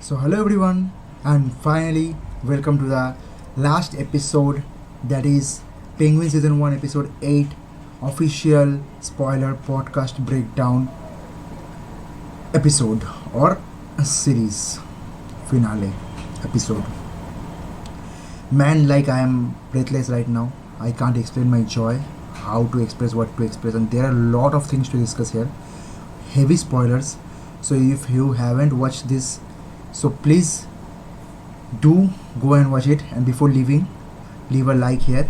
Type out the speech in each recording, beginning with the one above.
So, hello everyone, and finally, welcome to the last episode, that is Penguin Season 1, Episode 8 official spoiler podcast breakdown episode or a series finale episode. Man, like I am breathless right now. I can't explain my joy, how to express, what to express, and there are a lot of things to discuss here. Heavy spoilers. So, if you haven't watched this, so please do go and watch it, and before leaving, leave a like here,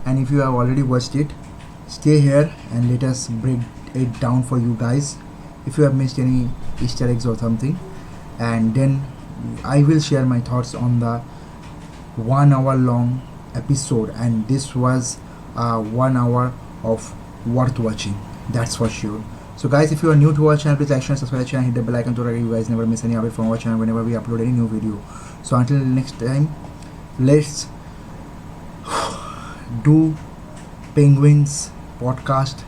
and if you have already watched it, stay here and let us break it down for you guys if you have missed any Easter eggs or something, and then I will share my thoughts on the 1 hour long episode, and this was 1 hour of worth watching, that's for sure. So guys, if you are new to our channel, please like, share, subscribe, channel, hit the bell icon so that you guys never miss any update from our channel whenever we upload any new video. So until next time, let's do Penguins podcast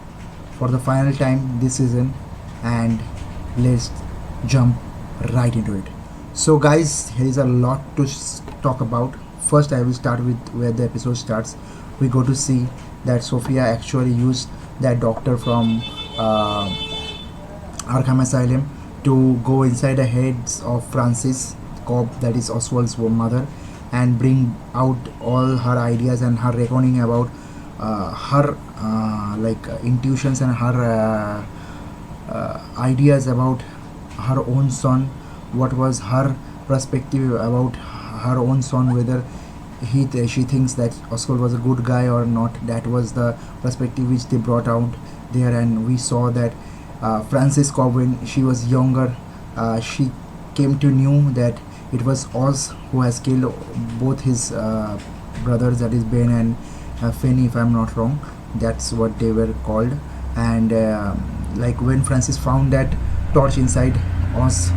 for the final time this season, and let's jump right into it. So guys, here is a lot to talk about. First, I will start with where the episode starts. We go to see that Sophia actually used that doctor from Arkham Asylum to go inside the heads of Francis Cobb, that is Oswald's mother, and bring out all her ideas and her reckoning about her intuitions and her ideas about her own son. What was her perspective about her own son, whether she thinks that Oswald was a good guy or not. That was the perspective which they brought out there, and we saw that Frances Cobb, when she was younger, she came to know that it was Oz who has killed both his brothers, that is Ben and Fanny, if I'm not wrong. That's what they were called. And when Francis found that torch inside Oz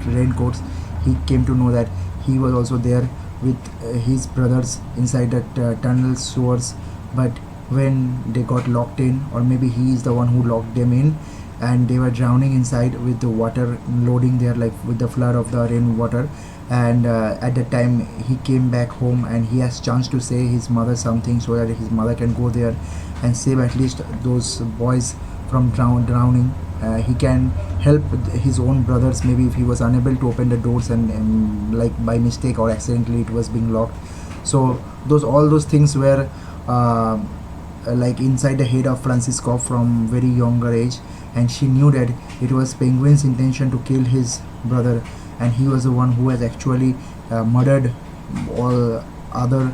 raincoats, he came to know that he was also there with his brothers inside that tunnel sewers. But when they got locked in, or maybe he is the one who locked them in, and they were drowning inside with the water loading there, like with the flood of the rainwater. And at that time he came back home, and he has chance to say his mother something so that his mother can go there and save at least those boys from drowning. He can help his own brothers, maybe if he was unable to open the doors, and like by mistake or accidentally it was being locked. So all those things were like inside the head of Francis Cobb from very younger age, and she knew that it was Penguin's intention to kill his brother, and he was the one who has actually murdered all other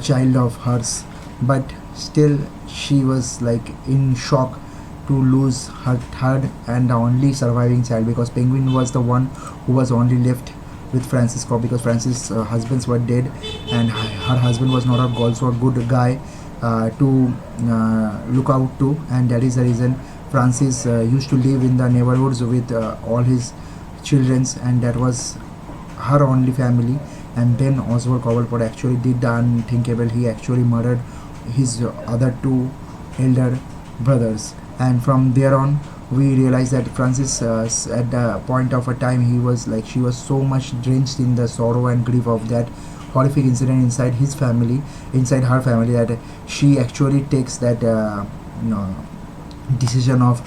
child of hers. But still she was like in shock to lose her third and the only surviving child, because Penguin was the one who was only left with Francis Cobb, because Francis' husbands were dead, and her husband was not also a good guy to look out to, and that is the reason Francis used to live in the neighborhoods with all his children, and that was her only family. And then Oswald Cobblepot actually did the unthinkable. He actually murdered his other two elder brothers, and from there on we realized that Francis at the point of a time, she was so much drenched in the sorrow and grief of that horrific incident inside his family, inside her family, that she actually takes that decision of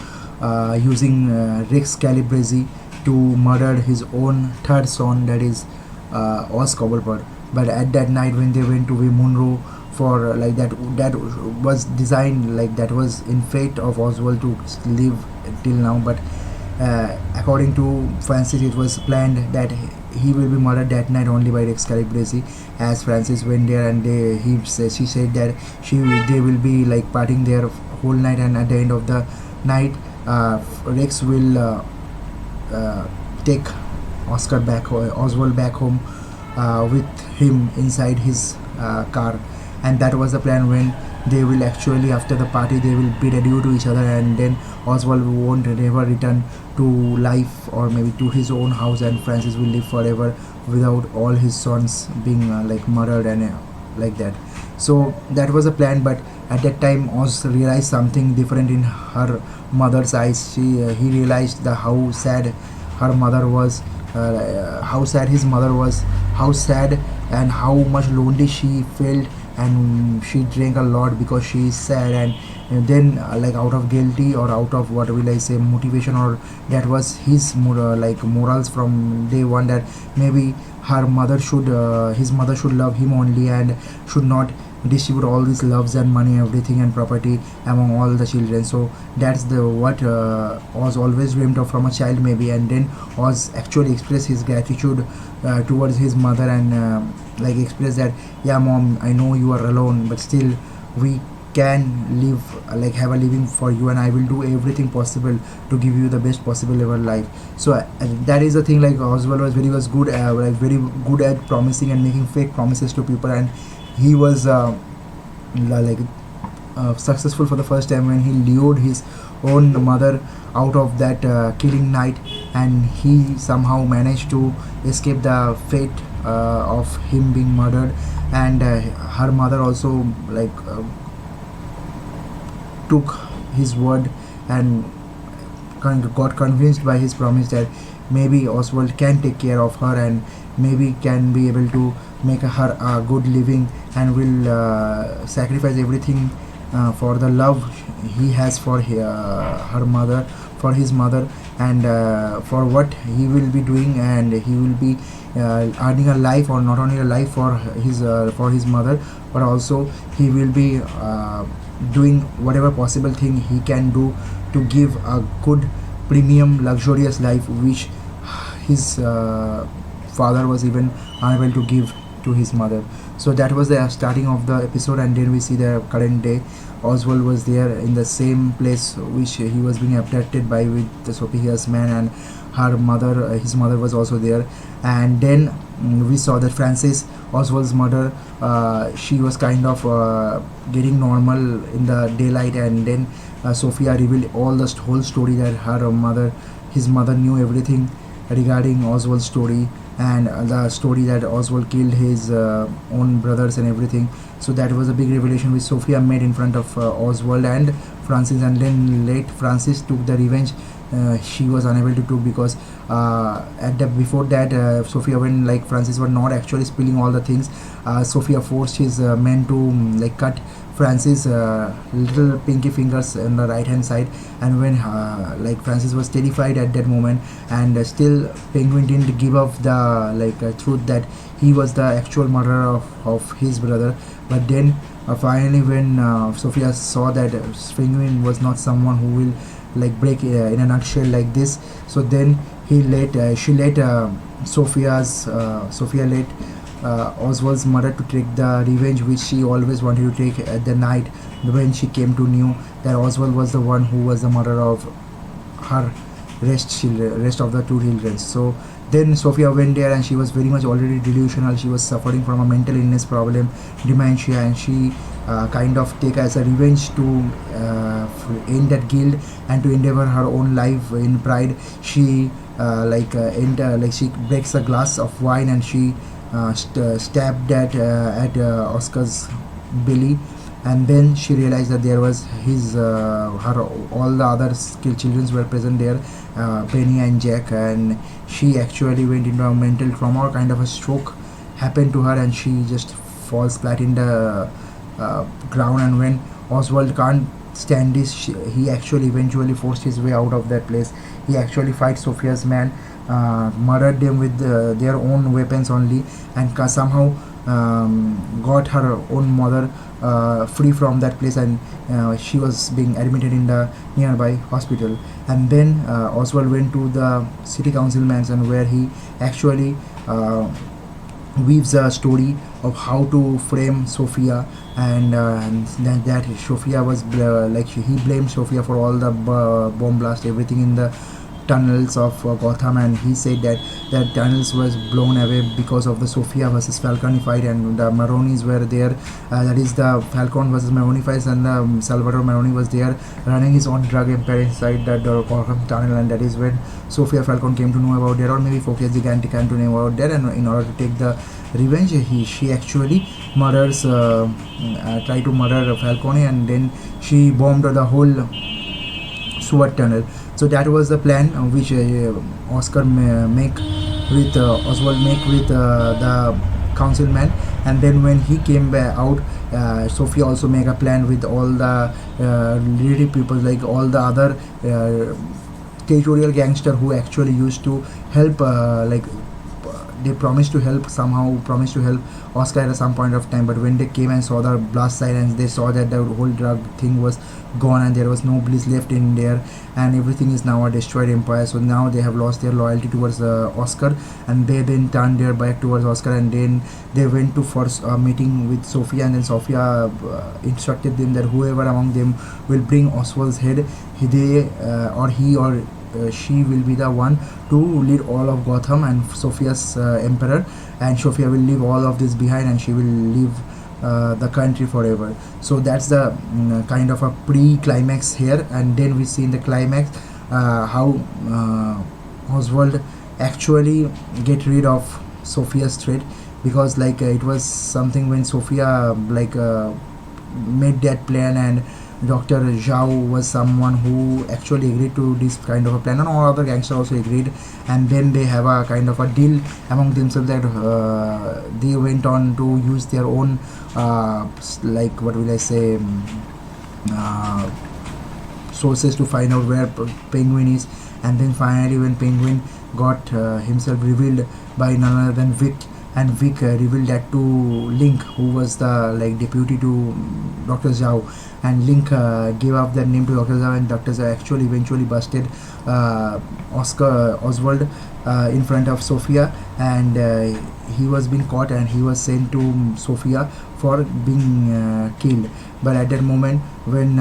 using Rex Calabrese to murder his own third son, that is Oz Cobblepot. But at that night when they went to Munro for that was designed, like that was in fate of Oswald to live till now. But according to Francis, it was planned that he will be murdered that night only by Rex Calabrese. As Francis went there, and she said that they will be like partying there whole night, and at the end of the night Rex will take Oswald back home with him inside his car. And that was the plan. When they will actually, after the party, they will bid adieu to each other, and then Oswald won't ever return to life, or maybe to his own house, and Francis will live forever without all his sons being murdered and like that. So that was a plan. But at that time Oz realized something different in her mother's eyes. He realized how sad her mother was how sad his mother was, how sad and how much lonely she felt, and she drank a lot because she is sad. And then like out of guilty or out of what will I say motivation, or that was his like morals from day one, that maybe her mother should his mother should love him only and should not distribute all these loves and money, everything and property among all the children. So that's the what Oz always dreamed of from a child maybe. And then Oz actually expressed his gratitude towards his mother, and like express that, yeah mom, I know you are alone, but still we can live, like have a living for you, and I will do everything possible to give you the best possible ever life. So that is the thing, like Oswald was good like very good at promising and making fake promises to people. And he was like successful for the first time when he lured his own mother out of that killing night, and he somehow managed to escape the fate of him being murdered. And her mother also like took his word and got convinced by his promise that maybe Oswald can take care of her and maybe can be able to make her a good living, and will sacrifice everything for the love he has for her mother, for his mother, and for what he will be doing. And he will be earning a life, or not only a life for his mother, but also he will be doing whatever possible thing he can do to give a good premium luxurious life, which his father was even unable to give to his mother. So that was the starting of the episode, and then we see the current day. Oswald was there in the same place which he was being abducted by with the Sophie's man, and her mother, his mother was also there. And then we saw that Francis, Oswald's mother, she was kind of getting normal in the daylight, and then Sophia revealed all the whole story, that his mother knew everything regarding Oswald's story, and the story that Oswald killed his own brothers and everything. So that was a big revelation which Sophia made in front of Oswald and Francis. And then late Francis took the revenge. She was unable to do, because before that Sophia, when like Francis were not actually spilling all the things, Sophia forced his men to like cut Francis little pinky fingers on the right hand side. And when like Francis was terrified at that moment, and still Penguin didn't give up the truth that he was the actual murderer of his brother. But then finally when Sophia saw that Penguin was not someone who will like break in a nutshell like this, so then she let Sophia let Oswald's mother to take the revenge which she always wanted to take at the night, when she came to know that Oswald was the one who was the murderer of her rest of the two children. So then Sophia went there, and she was very much already delusional. She was suffering from a mental illness problem, dementia, and she kind of take as a revenge to end that guilt and to endeavor her own life in pride. She she breaks a glass of wine, and she stabbed that at Oscar's belly. And then she realized that there was all the other children were present there, Penny and Jack, and she actually went into a mental trauma, or kind of a stroke happened to her, and she just falls flat in the ground. And when Oswald can't stand this, he actually eventually forced his way out of that place. He actually fights Sophia's man, murdered them with their own weapons only, and somehow got her own mother free from that place, and she was being admitted in the nearby hospital. And then Oswald went to the city council mansion, where he actually weaves a story of how to frame Sophia, and that Sophia was he blamed Sophia for all the bomb blast, everything in the tunnels of Gotham, and he said that tunnels was blown away because of the Sophia versus Falcone fight, and the Maronis were there, that is the Falcone versus Maroni fight, and Salvador Maroni was there running his own drug empire inside the Gotham tunnel. And that is when Sophia Falcone came to know about that, or maybe Focus Gigante came to know about that, and in order to take the revenge, she actually murders try to murder Falcone, and then she bombed the whole sewer tunnel. So that was the plan which Oscar make with Oswald make with the councilman. And then when he came back out, Sophia also make a plan with all the needy people, like all the other territorial gangster who actually used to help they promised to help, somehow promised to help Oscar at some point of time. But when they came and saw the blast silence, they saw that the whole drug thing was gone and there was no bliss left in there, and everything is now a destroyed empire. So now they have lost their loyalty towards Oscar, and they then turned their back towards Oscar, and then they went to first meeting with Sophia, and then Sophia instructed them that whoever among them will bring Oswald's head, he or she will be the one to lead all of Gotham and Sophia's emperor, and Sophia will leave all of this behind and she will leave the country forever. So that's the kind of a pre-climax here. And then we see in the climax how Oswald actually get rid of Sophia's threat, because it was something when Sophia made that plan, and Dr. Zhao was someone who actually agreed to this kind of a plan, and all other gangsters also agreed. And then they have a kind of a deal among themselves that they went on to use their own what will I say sources to find out where Penguin is. And then finally when Penguin got himself revealed by none other than Vic, and Vic revealed that to Link, who was the deputy to Dr. Zhao, and Link gave up their name to Dr. Zhao, and Dr. Zhao actually eventually busted Oswald in front of Sophia, and he was being caught and he was sent to Sophia for being killed. But at that moment when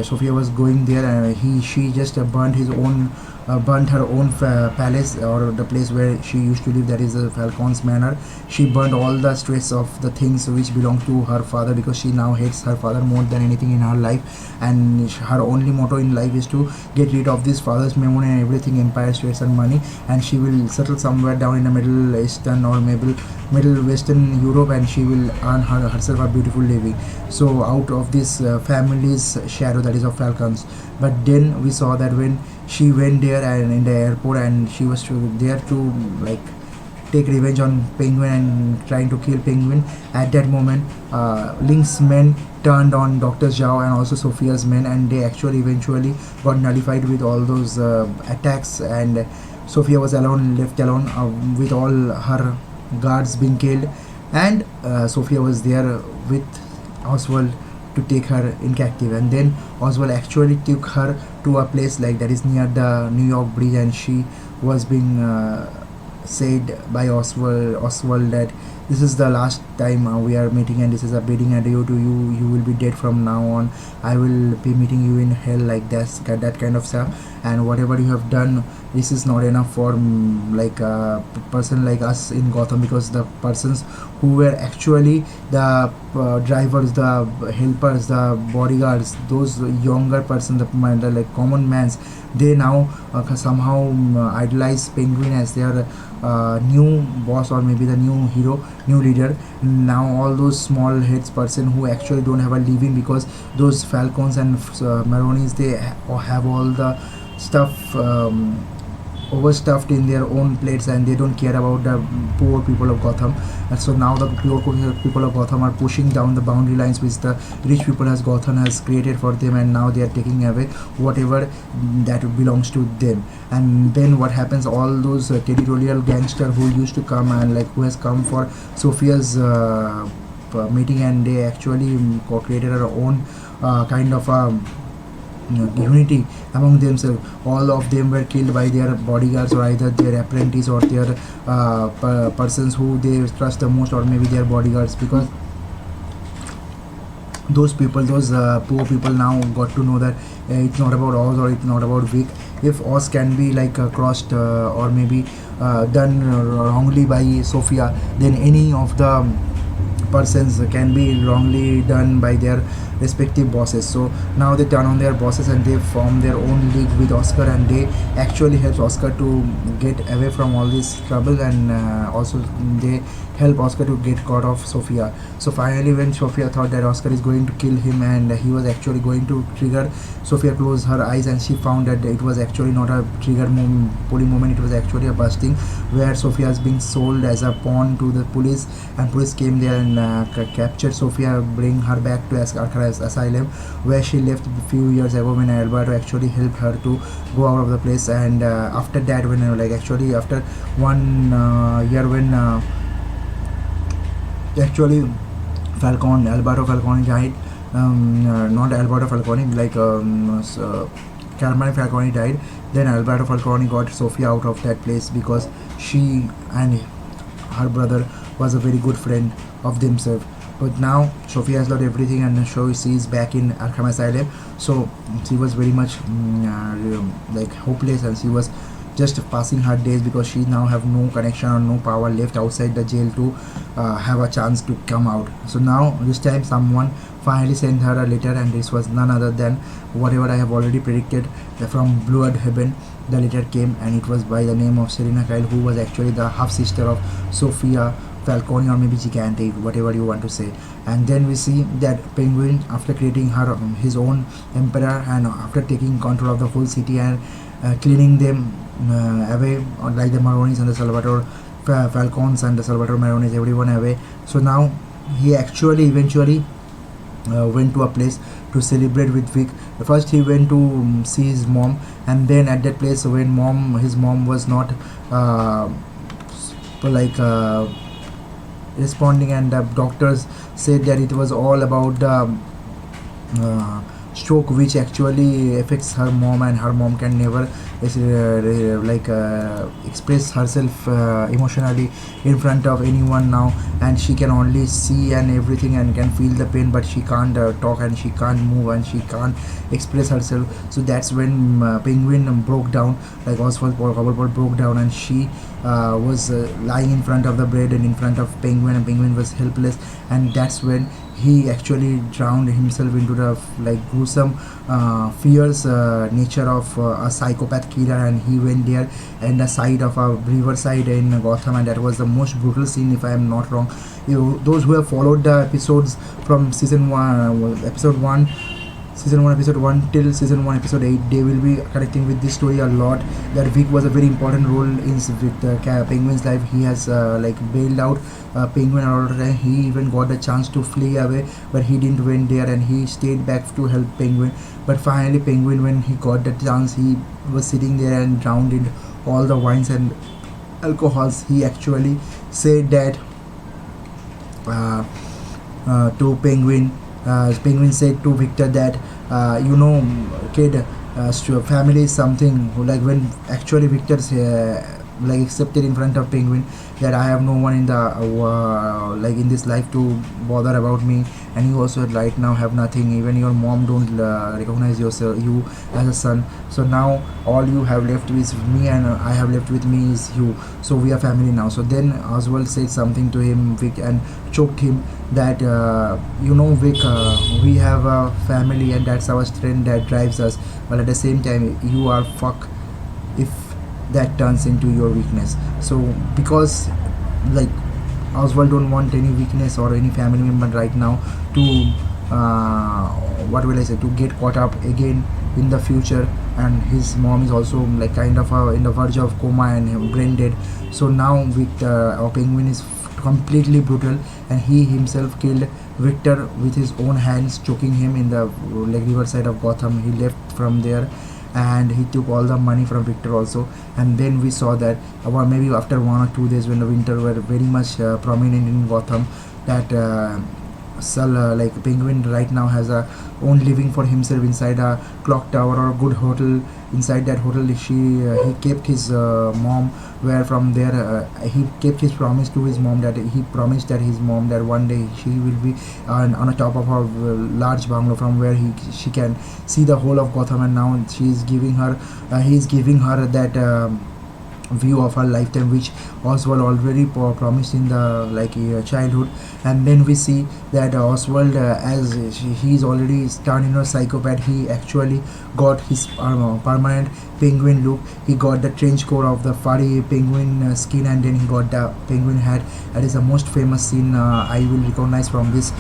Sophia was going there, she just burnt her own palace, or the place where she used to live, that is the Falcon's Manor. She burned all the stress of the things which belonged to her father, because she now hates her father more than anything in her life, and her only motto in life is to get rid of this father's memory and everything, empire, stress and money, and she will settle somewhere down in the Middle Eastern or Middle Western Europe, and she will earn herself a beautiful living. So out of this family's shadow, that is of Falcons. But then we saw that when she went there and in the airport, and she was there to take revenge on Penguin and trying to kill Penguin, at that moment Link's men turned on Dr. Zhao and also Sophia's men, and they actually eventually got nullified with all those attacks, and Sophia was left alone with all her guards being killed, and Sophia was there with Oswald to take her in captive. And then Oswald actually took her to a place that is near the New York Bridge, and she was being said by Oswald that this is the last time we are meeting, and this is a bidding adieu to you. You will be dead from now on. I will be meeting you in hell, that kind of stuff. And whatever you have done, this is not enough for a person like us in Gotham, because the persons who were actually the drivers, the helpers, the bodyguards, those younger persons, the common mans, they now somehow idolize Penguin as their new boss, or maybe the new hero, new leader. Now all those small heads person who actually don't have a living, because those Falcons and Maronis, they have all the stuff overstuffed in their own plates, and they don't care about the poor people of Gotham. And so now the poor people of Gotham are pushing down the boundary lines which the rich people as Gotham has created for them, and now they are taking away whatever that belongs to them. And then what happens, all those territorial gangster who used to come and who has come for Sophia's meeting, and they actually created our own kind of unity among themselves. All of them were killed by their bodyguards, or either their apprentice, or their persons who they trust the most, or maybe their bodyguards, because those people, those poor people now got to know that it's not about Oz, or it's not about Vic. If Oz can be crossed or maybe done wrongly by Sophia, then any of the persons can be wrongly done by their respective bosses. So now they turn on their bosses and they form their own league with Oscar, and they actually help Oscar to get away from all this trouble, and also they help Oscar to get caught of Sophia. So finally, when Sophia thought that Oscar is going to kill him and he was actually going to trigger, Sophia closed her eyes and she found that it was actually not a trigger pulling moment, it was actually a busting, where Sophia is being sold as a pawn to the police, and police came there and captured Sophia, bring her back to Arkham Asylum, where she left a few years ago when Alberto actually helped her to go out of the place. And after that, when actually after 1 year, when actually Alberto Falcone died, not Alberto Falcone, Carmine Falcone died. Then Alberto Falcone got Sofia out of that place because she and her brother was a very good friend of themselves. But now Sophia has lost everything, and so she is back in Arkham Asylum. So she was very much hopeless, and she was just passing her days because she now have no connection or no power left outside the jail to have a chance to come out. So now this time someone finally sent her a letter, and this was none other than whatever I have already predicted, from Blood Heaven. The letter came, and it was by the name of Serena Kyle, who was actually the half sister of Sophia Falcone, or maybe Gigante, whatever you want to say. And then we see that Penguin, after creating his own emperor, and after taking control of the whole city and cleaning them away, like the Maronis and the Salvatore Falcons and the Salvatore Maronis, everyone away. So now he actually eventually went to a place to celebrate with Vic. First he went to see his mom, and then at that place when his mom was not responding, and the doctors said that it was all about the stroke which actually affects her mom, and her mom can never express herself emotionally in front of anyone now, and she can only see and everything and can feel the pain, but she can't talk, and she can't move, and she can't express herself. So that's when Penguin broke down, like Oswald Cobblepot broke down, and she was lying in front of the bed and in front of Penguin, and Penguin was helpless. And that's when he actually drowned himself into the gruesome fierce nature of a psychopath killer, and he went there in the side of a riverside in Gotham, and that was the most brutal scene, if I am not wrong. Those who have followed the episodes from season 1 episode 1 till season 1 episode 8, they will be connecting with this story a lot, that Vic was a very important role in Penguin's life. He has bailed out Penguin all the time. He even got a chance to flee away, but he didn't went there, and he stayed back to help Penguin. But finally Penguin, when he got the chance, he was sitting there and drowned in all the wines and alcohols. He actually said that to Penguin. Penguin said to Victor that kid, family is something, when actually Victor accepted in front of Penguin that I have no one in the in this life to bother about me, and you also right now have nothing. Even your mom don't recognize you as a son. So now all you have left with me, and I have left with me is you. So we are family now. So then Oswald said something to him, Vic, and choked him that Vic, we have a family, and that's our strength that drives us. But at the same time, you are fuck if that turns into your weakness. So because Oswald don't want any weakness or any family member right now to to get caught up again in the future, and his mom is also kind of in the verge of coma and brain dead. So now with Penguin is completely brutal, and he himself killed Victor with his own hands, choking him in the riverside of Gotham. He left from there, and he took all the money from Victor also. And then we saw that maybe after 1 or 2 days, when the winter were very much prominent in Gotham, that Penguin right now has a own living for himself inside a clock tower or a good hotel. Inside that hotel, he kept his mom, where from there he kept his promise to his mom, that he promised that his mom that one day she will be on the top of a large bungalow from where she can see the whole of Gotham. And now he is giving her that view of her lifetime, which Oswald already promised in the childhood. And then we see that Oswald, as he's already turned into a psychopath, he actually got his permanent penguin look. He got the trench coat of the furry penguin skin, and then he got the penguin hat. That is the most famous scene I will recognize from this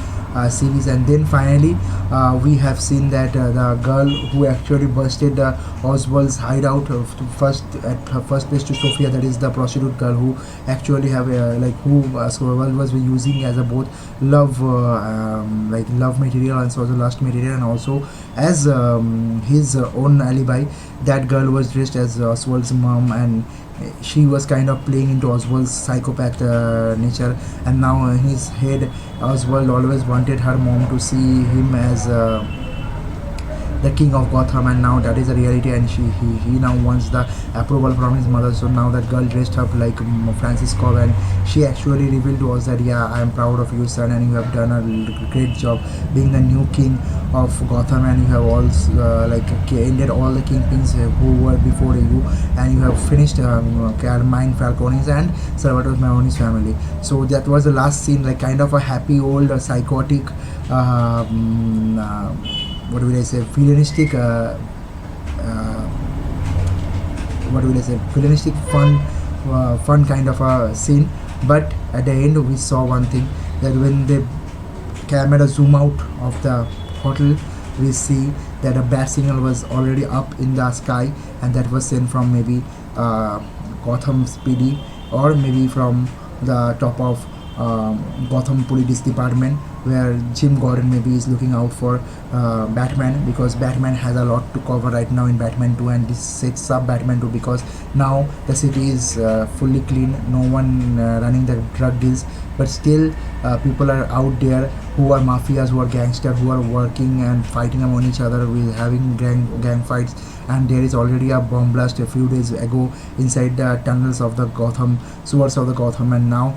series. And then finally we have seen that the girl who actually busted Oswald's hideout first at her first place to Sophia, that is the prostitute girl who actually have who Oswald was using as a both love love material and also lust material, and also as his own alibi. That girl was dressed as Oswald's mom, and she was kind of playing into Oswald's psychopath nature. And now in his head, Oswald always wanted her mom to see him as the king of Gotham, and now that is a reality, and he now wants the approval from his mother. So now that girl dressed up like Francis Cobb, and she actually revealed to us that, yeah, I am proud of you, son, and you have done a great job being the new king of Gotham, and you have also ended all the kingpins who were before you, and you have finished Carmine Falcone's and Salvatore Maroni's family. So that was the last scene, like kind of a happy old psychotic what will I say, villainistic villainistic fun kind of a scene. But at the end we saw one thing, that when the camera zoom out of the hotel, we see that a bat signal was already up in the sky, and that was sent from maybe Gotham's PD, or maybe from the top of Gotham Police Department, where Jim Gordon maybe is looking out for Batman, because Batman has a lot to cover right now in Batman 2, and this sets up Batman 2 because now the city is fully clean, no one running the drug deals, but still people are out there who are mafias, who are gangsters, who are working and fighting among each other, with having gang fights. And there is already a bomb blast a few days ago inside the tunnels of the Gotham, sewers of the Gotham, and now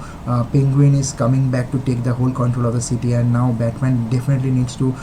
Penguin is coming back to take the whole control of the city. And now Batman definitely needs to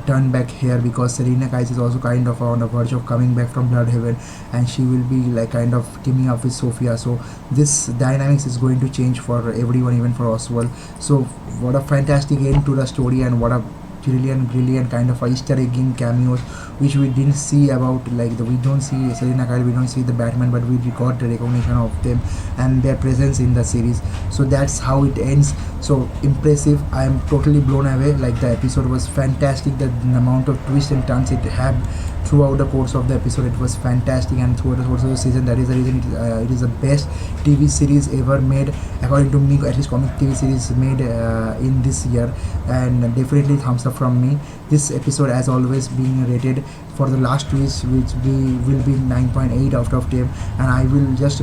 turn back here, because Selina Kyle is also kind of on the verge of coming back from Bloodhaven, and she will be like kind of teaming up with Sophia. So this dynamics is going to change for everyone, even for Oswald. So what a fantastic end to the story, and what a brilliant kind of a Easter egging cameos, which we didn't see about, we don't see Selina Kyle, we don't see the Batman, but we got the recognition of them and their presence in the series. So that's how it ends. So impressive. I am totally blown away. Like, the episode was fantastic, the amount of twists and turns it had throughout the course of the episode, it was fantastic, and throughout the course of the season, that is the reason it is the best TV series ever made, according to me, at least comic TV series made in this year. And definitely thumbs up from me. This episode, as always, being rated for the last twist, which will be 9.8 out of 10, and I will just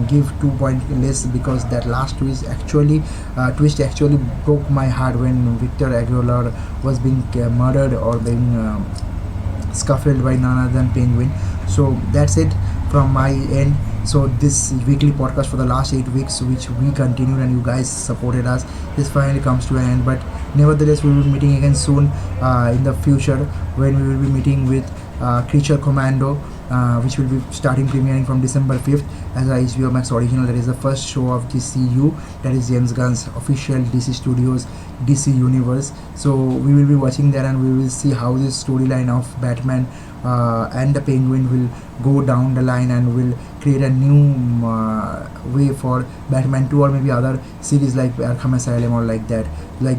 give 2 point less, because that last twist actually broke my heart when Victor Aguilar was being murdered or being scuffled by none other than Penguin. So that's it from my end. So this weekly podcast for the last 8 weeks, which we continued and you guys supported us, this finally comes to an end. But nevertheless, we will be meeting again soon in the future, when we will be meeting with Creature Commando, which will be starting premiering from December 5th as a HBO Max original. That is the first show of DCU, that is James Gunn's official DC Studios DC universe. So we will be watching that, and we will see how this storyline of Batman and the Penguin will go down the line, and will create a new way for Batman 2, or maybe other series like Arkham Asylum, or like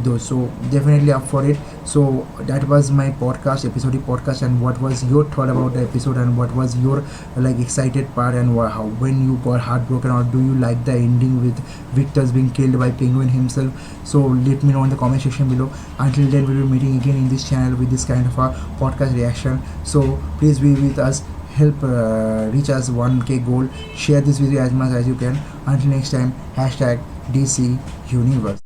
those. So definitely up for it. So that was my episodic podcast, and what was your thought about the episode, and what was your excited part, and how, when you got heartbroken, or do you like the ending with Victor's being killed by Penguin himself? So let me know in the comment section below. Until then, we'll be meeting again in this channel with this kind of a podcast reaction. So please be with us, help reach us 1k goal, share this video as much as you can. Until next time, #DC Universe.